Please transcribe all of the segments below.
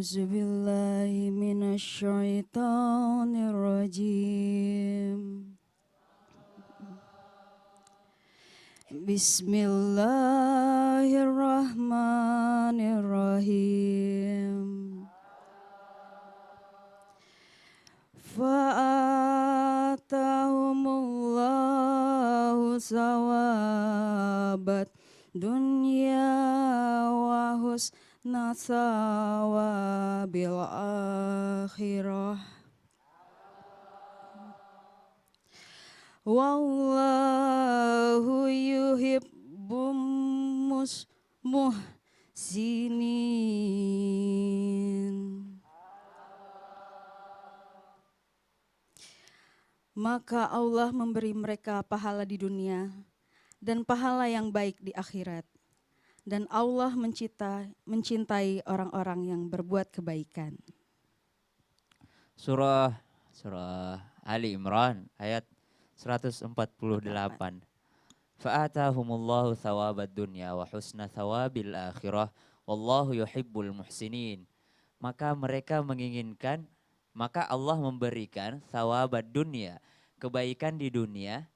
أعوذ بالله من الشيطان الرجيم. بسم الله الرحمن الرحيم. فآتاهم الله ثواب الدنيا وحسن ثواب الآخرة wallahu yuhibbu muhsinin. Maka Allah memberi mereka pahala di dunia dan pahala yang baik di akhirat. Dan Allah mencintai orang-orang yang berbuat kebaikan. Surah Ali Imran ayat 148. Fa'atahumullahu thawabad dunya wa husna thawabil akhirah wallahu yuhibbul muhsinin. Maka Allah memberikan thawabad dunya, kebaikan di dunia,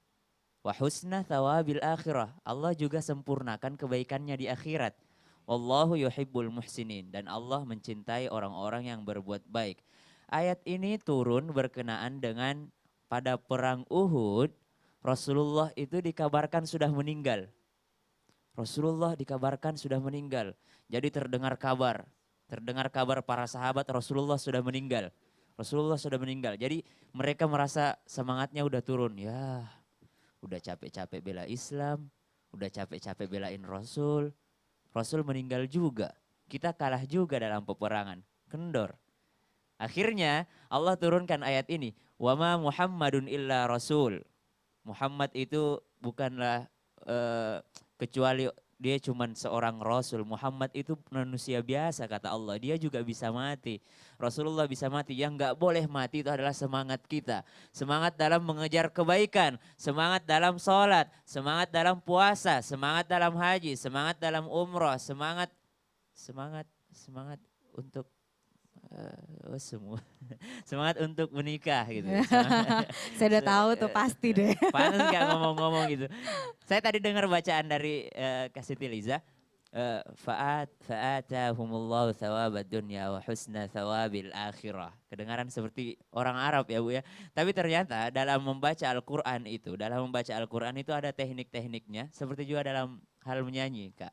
wa husna thawabil akhirah. Allah juga sempurnakan kebaikannya di akhirat. Wallahu yuhibbul muhsinin, dan Allah mencintai orang-orang yang berbuat baik. Ayat ini turun berkenaan dengan pada perang Uhud, Rasulullah itu dikabarkan sudah meninggal. Rasulullah dikabarkan sudah meninggal. Jadi terdengar kabar para sahabat Rasulullah sudah meninggal. Rasulullah sudah meninggal. Jadi mereka merasa semangatnya udah turun. Ya, udah capek-capek bela Islam, udah capek-capek belain Rasul. Rasul meninggal juga. Kita kalah juga dalam peperangan. Kendor. Akhirnya Allah turunkan ayat ini. Wa ma Muhammadun illa rasul. Muhammad itu bukanlah kecuali dia cuma seorang rasul. Muhammad itu manusia biasa kata Allah. Dia juga bisa mati. Rasulullah bisa mati. Yang gak boleh mati itu adalah semangat kita. Semangat dalam mengejar kebaikan. Semangat dalam sholat. Semangat dalam puasa. Semangat dalam haji. Semangat dalam umrah. Semangat untuk semua. Semangat untuk menikah gitu. Saya udah tahu tuh pasti deh. Panas gak ngomong-ngomong gitu. Saya tadi dengar bacaan dari Kasiti Liza. Fa'atahumullahu thawabad dunya wa husna thawabil akhirah. Kedengaran seperti orang Arab ya Bu ya. Tapi ternyata dalam membaca Al-Quran itu ada teknik-tekniknya. Seperti juga dalam hal menyanyi Kak.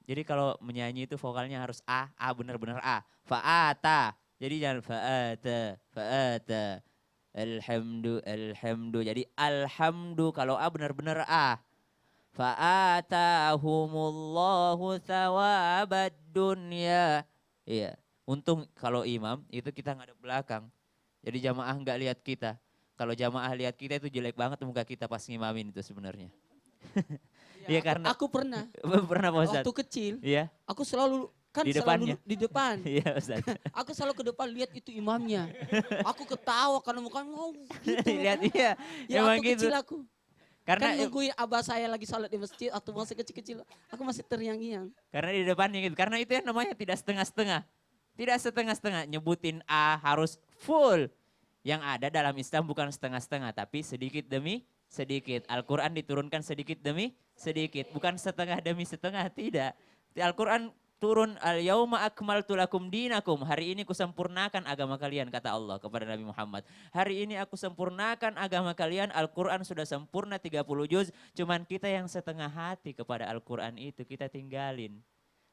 Jadi kalau menyanyi itu vokalnya harus A benar-benar A. Fa'ata. Jadi jangan fa'ata. Alhamdu. Jadi alhamdu kalau A benar-benar A. Fa'atahumullahu thawabad dunya. Iya. Untung kalau imam itu kita ngadep belakang. Jadi jamaah nggak lihat kita. Kalau jamaah lihat kita itu jelek banget muka kita pas ngimamin itu sebenarnya. Iya karena aku pernah Pak Ustadz. waktu kecil, Iya. aku selalu Di depannya. di depan. Iya Ustaz. Aku selalu ke depan lihat itu imamnya. Aku ketawa karena mukanya gitu. Lihat iya. Ya Emang aku gitu. kecil aku. Karena Kan nungguin abah saya lagi sholat di masjid atau masih kecil-kecil. Aku masih terngiang-ngiang. Karena di depannya gitu. Karena itu yang namanya tidak setengah-setengah. Tidak setengah-setengah. Nyebutin A harus full. Yang ada dalam Islam bukan setengah-setengah. Tapi sedikit demi sedikit. Al-Quran diturunkan sedikit demi sedikit. Bukan setengah demi setengah. Tidak. Al-Quran turun al-yauma akmaltu lakum dinakum. Hari ini kusempurnakan agama kalian kata Allah kepada Nabi Muhammad. Hari ini aku sempurnakan agama kalian. Al-Quran sudah sempurna 30 juz. Cuman kita yang setengah hati kepada Al-Quran itu kita tinggalin.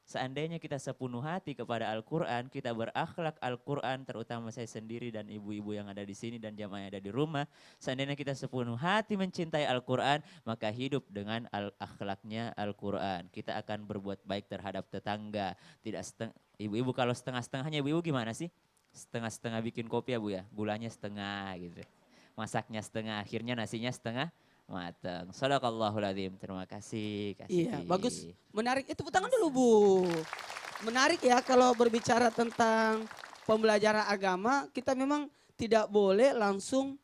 Seandainya kita sepenuh hati kepada Al-Quran, kita berakhlak Al-Quran, terutama saya sendiri dan ibu-ibu yang ada di sini dan jamaah yang ada di rumah. Seandainya kita sepenuh hati mencintai Al-Quran, maka hidup dengan akhlaknya Al-Quran. Kita akan berbuat baik terhadap tetangga. Ibu-ibu kalau setengah-setengahnya, ibu-ibu gimana sih? Setengah-setengah bikin kopi ya Bu ya, gulanya setengah gitu. Masaknya setengah, akhirnya nasinya setengah matang. Shadaqallahul adzim. Terima kasih. Iya, bagus. Menarik. Tepuk tangan dulu, Bu. Menarik ya kalau berbicara tentang pembelajaran agama, kita memang tidak boleh langsung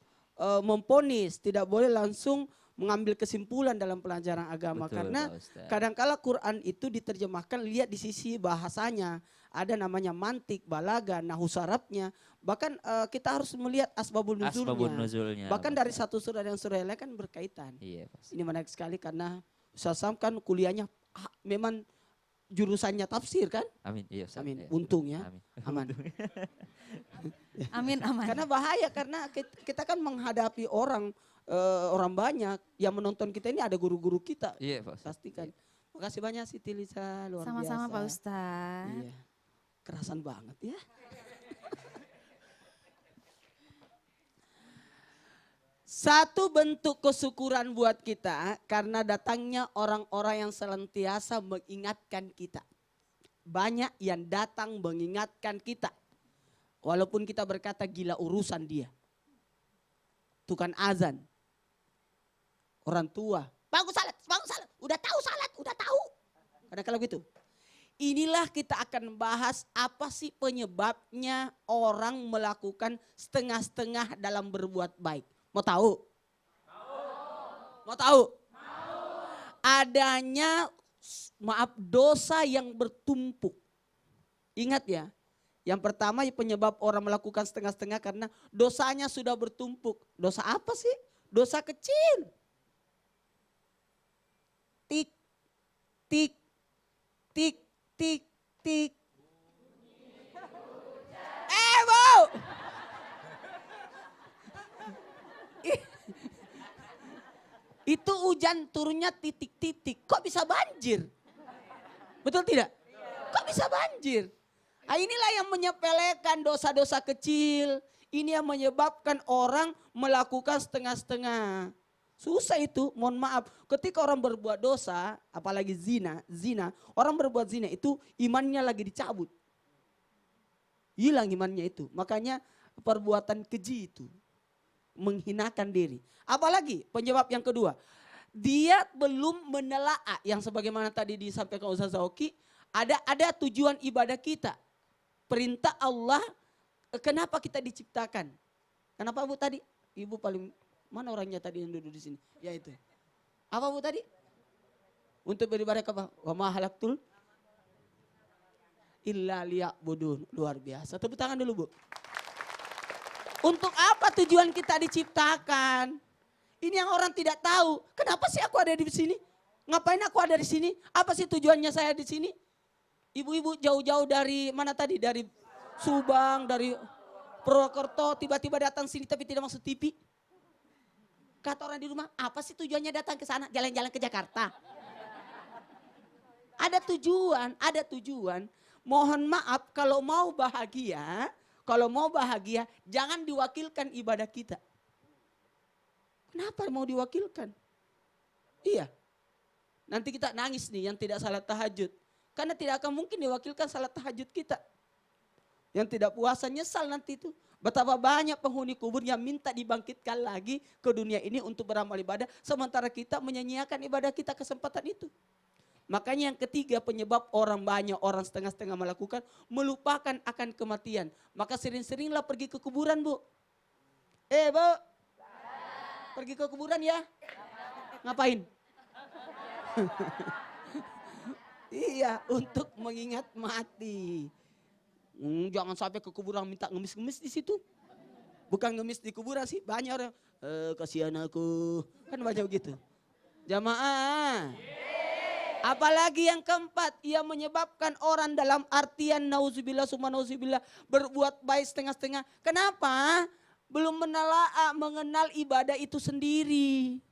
memponis, tidak boleh langsung mengambil kesimpulan dalam pelajaran agama. Betul, karena kadangkala Quran itu diterjemahkan lihat di sisi bahasanya. ada namanya mantik, balaga, nahwu sarafnya. Bahkan kita harus melihat asbabun Asbabun nuzulnya. nuzulnya. Bahkan Pak dari Ustadz. satu surah dan surah yang lain kan berkaitan. Iya Pak Ustadz. Ini menarik sekali karena Ustaz Sam kan kuliahnya memang jurusannya tafsir kan? Amin. Iya Ustadz. Amin. Iya. Untung ya. Amin. Aman. Amin, aman. Karena bahaya karena kita kan menghadapi orang banyak yang menonton kita ini ada guru-guru kita. Iya Pak Ustadz. Pastikan. Makasih banyak Siti Lisa, luar biasa. Sama-sama Pak Ustadz. Iya. Kerasan banget ya. Satu bentuk kesyukuran buat kita karena datangnya orang-orang yang senantiasa mengingatkan kita. Banyak yang datang mengingatkan kita. Walaupun kita berkata gila urusan dia. Tukang azan. Orang tua. Bangun salat. Udah tahu salat, udah tahu. Karena kalau gitu. Inilah kita akan bahas apa sih penyebabnya orang melakukan setengah-setengah dalam berbuat baik. Mau tahu? Mau tahu? Adanya dosa yang bertumpuk. Ingat ya, yang pertama penyebab orang melakukan setengah-setengah karena dosanya sudah bertumpuk. Dosa apa sih? Dosa kecil. Tik, tik, tik, tik, tik. Bu! Itu hujan turunnya titik-titik. Kok bisa banjir? Betul tidak? Kok bisa banjir? Nah, inilah yang menyepelekan dosa-dosa kecil. Ini yang menyebabkan orang melakukan setengah-setengah. Susah itu, mohon maaf. Ketika orang berbuat dosa, apalagi zina, orang berbuat zina itu imannya lagi dicabut. Hilang imannya itu. Makanya perbuatan keji itu. Menghinakan diri. Apalagi penyebab yang kedua. Dia belum menelaah yang sebagaimana tadi disampaikan Ustaz Zauki. Ada tujuan ibadah kita. Perintah Allah, kenapa kita diciptakan? Kenapa Bu tadi? Ibu paling, mana orangnya tadi yang duduk di sini? Ya itu. Apa Bu tadi? Untuk beribadah kepada wa ma halaktul illa liya'budun. Luar biasa. Tepuk tangan dulu Bu. Untuk apa tujuan kita diciptakan? Ini yang orang tidak tahu. Kenapa sih aku ada di sini? Ngapain aku ada di sini? Apa sih tujuannya saya di sini? Ibu-ibu jauh-jauh dari mana tadi? Dari Subang, dari Purwokerto, tiba-tiba datang sini tapi tidak masuk TV. Kata orang di rumah, apa sih tujuannya datang ke sana? Jalan-jalan ke Jakarta. Ada tujuan. Mohon maaf kalau mau bahagia, jangan diwakilkan ibadah kita. Kenapa mau diwakilkan? Iya. Nanti kita nangis nih yang tidak salat tahajud. Karena tidak akan mungkin diwakilkan salat tahajud kita. Yang tidak puasa nyesal nanti itu. Betapa banyak penghuni kubur yang minta dibangkitkan lagi ke dunia ini untuk beramal ibadah. Sementara kita menyanyiakan ibadah kita kesempatan itu. Makanya yang ketiga penyebab banyak orang setengah-setengah melakukan, melupakan akan kematian. Maka sering-seringlah pergi ke kuburan Bu. Bu, pergi ke kuburan ya? Ngapain? Iya, untuk mengingat mati. Jangan sampai ke kuburan minta ngemis-ngemis di situ. Bukan ngemis di kuburan sih, banyak orang. Kasihan aku, kan banyak begitu. Jamaah. Apalagi yang keempat, ia menyebabkan orang dalam artian nauzubillah summa nauzubillah berbuat baik setengah-setengah. Kenapa? Belum mengenal ibadah itu sendiri.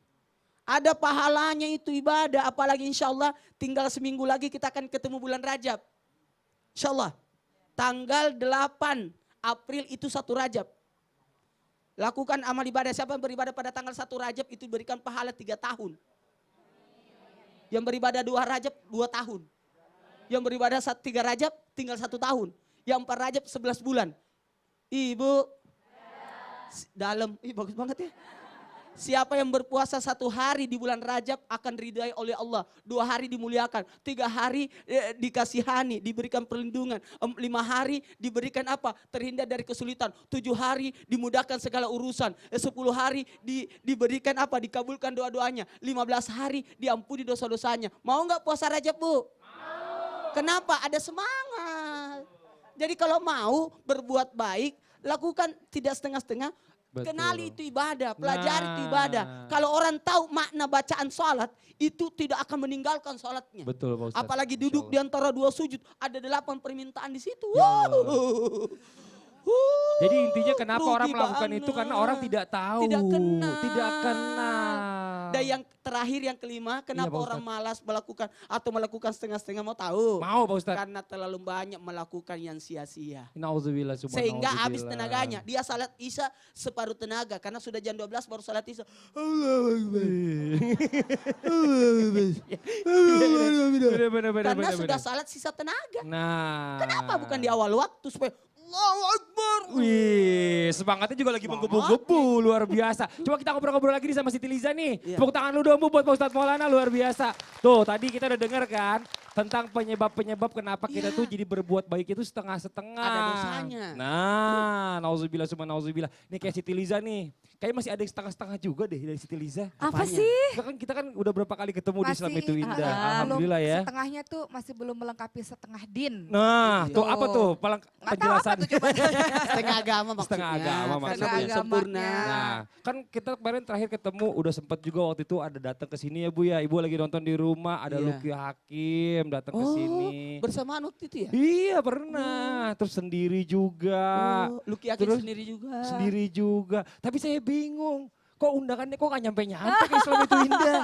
Ada pahalanya itu ibadah, apalagi insya Allah tinggal seminggu lagi kita akan ketemu bulan Rajab. Insya Allah, tanggal 8 April itu 1 Rajab. Lakukan amal ibadah, siapa yang beribadah pada tanggal 1 Rajab itu berikan pahala 3 tahun. Yang beribadah 2 Rajab 2 tahun. Yang beribadah 3 Rajab tinggal 1 tahun. Yang 4 Rajab 11 bulan. Ibu, dalam, bagus banget ya. Siapa yang berpuasa 1 hari di bulan Rajab akan ridai oleh Allah. 2 hari dimuliakan, 3 hari dikasihani, diberikan perlindungan. 5 hari diberikan apa? Terhindar dari kesulitan. 7 hari dimudahkan segala urusan. 10 hari diberikan apa? Dikabulkan doa-doanya. 15 hari diampuni dosa-dosanya. Mau nggak puasa Rajab Bu? Mau. Kenapa? Ada semangat. Jadi kalau mau berbuat baik, lakukan tidak setengah-setengah. Betul. Kenali itu ibadah, pelajari itu Nah. ibadah. Kalau orang tahu makna bacaan sholat, itu tidak akan meninggalkan sholatnya. Betul Pak Ustadz. Apalagi Masya duduk Allah. di antara dua sujud, ada 8 permintaan di situ. Ya Allah. Jadi intinya kenapa Rugi orang melakukan itu karena banget. orang tidak tahu. Tidak kenal. Tidak kenal. Dan yang terakhir yang kelima, kenapa Pak orang Ustadz. malas melakukan atau melakukan setengah-setengah, mau tahu? Mau Pak Ustadz. Karena terlalu banyak melakukan yang sia-sia. Nauzubillah Sehingga subhanallah. habis tenaganya. Dia salat isya separuh tenaga. Karena sudah jam 12 baru salat isya. Allahu Akbar. Karena sudah salat sisa tenaga. Nah. Kenapa bukan di awal waktu supaya Allahu Akbar. Wih, semangatnya juga lagi menggebu-gebu, luar biasa. Coba kita ngobrol-ngobrol lagi nih sama Siti Liza nih. Iya. Tepuk tangan lu dong Bu buat Pak Ustadz Maulana, luar biasa. Tuh tadi kita udah denger kan tentang penyebab-penyebab kenapa kita Iya. tuh jadi berbuat baik itu setengah-setengah. Ada dosanya. Nah, nauzubillah summa nauzubillah. Nih kayak Siti Liza nih, kayaknya masih ada yang setengah-setengah juga deh dari Siti Liza. Apa Apanya? sih? Kita kan udah berapa kali ketemu di Islam itu indah. belum Alhamdulillah ya. Setengahnya tuh masih belum melengkapi setengah din. Nah, tuh apa tuh Nggak tahu apa penjelasan? tuh coba. Setengah agama maksudnya. Setengah agama Karena maksudnya. belum sempurna. Nah, kan kita kemarin terakhir ketemu udah sempat juga waktu itu ada datang ke sini ya Bu ya. Ibu lagi nonton di rumah, ada Iya. Luki Hakim datang ke sini. Bersamaan waktu itu ya? Iya pernah, terus sendiri juga. Luki Hakim Terus sendiri juga. Sendiri juga. Tapi saya bingung, kok undangannya kok gak nyampe-nyampe ke Islam itu indah?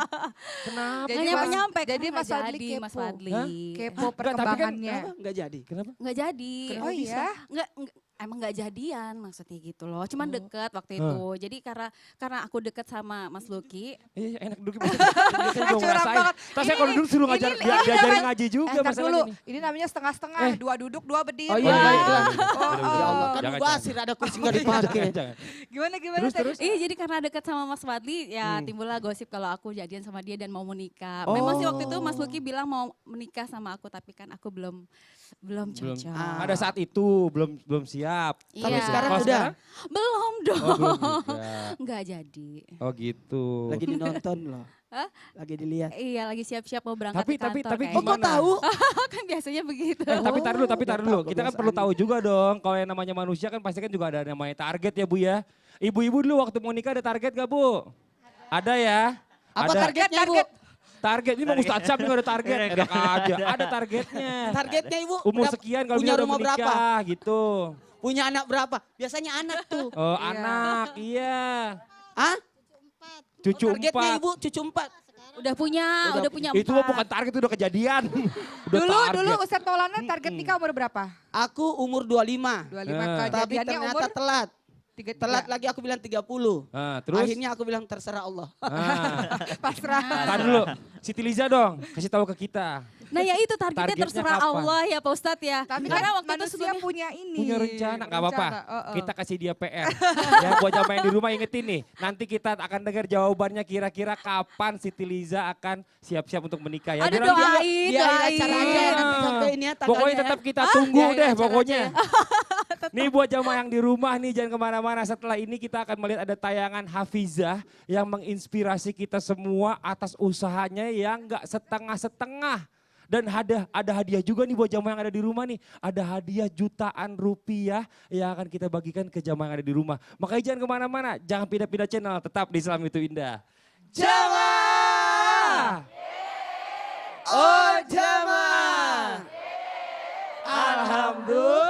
Kenapa? Jadi Nggak Mas- nyampe, jadi kan Mas nggak Fadli jadi, Mas kepo. Fadli. Hah? Kepo Enggak, tapi kan perkembangannya. Kenapa? Nggak jadi. Kenapa? Nggak jadi. Oh iya? Emang nggak jadian maksudnya gitu loh. Cuman deket waktu Hah. itu. Jadi karena aku deket sama Mas Luki. Enak duduk. Saya juga Curang ngerasain. banget. Terus saya kalau duduk suruh ngajar, ini diajarin namanya- ngaji juga Ntar masalah dulu, ini. ini namanya setengah-setengah. Eh. Dua duduk, dua berdiri. Oh iya, Wah. baiklah. Ya Allah, kan Jangan, mubasir ada kursi nggak dipakai. Jangan. Gimana Terus, tadi? terus. Iya jadi karena deket sama Mas Fadli ya timbullah gosip kalau aku jadian sama dia dan mau menikah. Oh. Memang sih waktu itu Mas Luki bilang mau menikah sama aku tapi kan aku belum Belum. cocok. Pada saat itu belum siap. Tapi Iya. sekarang Kalau udah. Belum dong. Oh, belum juga. Nggak jadi. Oh gitu. Lagi dinonton loh. Hah? Lagi dilihat. Iya lagi siap-siap mau berangkat Tapi- ke kantor tapi kayaknya. Oh kok Gimana? tahu? Kan biasanya begitu. Tapi tar dulu, Nggak dulu. tahu Kita kan kebiasaan. perlu tahu juga dong, kalau yang namanya manusia kan pasti kan juga ada namanya target ya Bu ya. Ibu-ibu dulu waktu mau nikah ada target gak Bu? Ada ya? Apa Ada. targetnya Bu? Target, ini mau Ustadz Syam juga ada target. Enak aja, ada targetnya. Targetnya Ibu? Umur Dap- sekian kalau punya bisa udah rumah berapa? menikah gitu. Punya anak berapa? Biasanya anak tuh. Oh anak, iya. Hah? Cucu Targetnya 4. Ibu cucu 4. Udah punya Itu mah 4. bukan target, itu udah kejadian. Udah Dulu target. Ustadz Maulana target nikah umur berapa? Aku umur 25. 25. Nah. Tapi Kejadiannya ternyata umur telat. 33. Telat lagi aku bilang 30. Nah, terus? Akhirnya aku bilang terserah Allah. Nah, Pasrah. tar dulu, Siti Liza dong, kasih tahu ke kita. Nah ya itu targetnya Targetnya terserah kapan? Allah ya Pak Ustadz ya. Tapi Karena kan waktu itu manusia sebelumnya punya ini. Punya rencana, nggak apa-apa. Rencana, Kita kasih dia PR. Ya buat jamaah yang di rumah ingetin nih. Nanti kita akan dengar jawabannya kira-kira kapan Siti Liza akan siap-siap untuk menikah ya. Aduh, Biar nanti- doain, Dia doain. acara aja ya, nanti sampai ini ya tanggalnya Pokoknya ya. tetap kita tunggu Biarin deh acara pokoknya. aja. Nih buat jamaah yang di rumah nih jangan kemana-mana. Setelah ini kita akan melihat ada tayangan Hafizah yang menginspirasi kita semua atas usahanya yang nggak setengah-setengah. Dan ada hadiah juga nih buat jamaah yang ada di rumah nih. Ada hadiah jutaan rupiah yang akan kita bagikan ke jamaah yang ada di rumah. Makanya jangan kemana-mana, jangan pindah-pindah channel, tetap di Islam itu Indah. Jamaah! Oh jamaah. Alhamdulillah.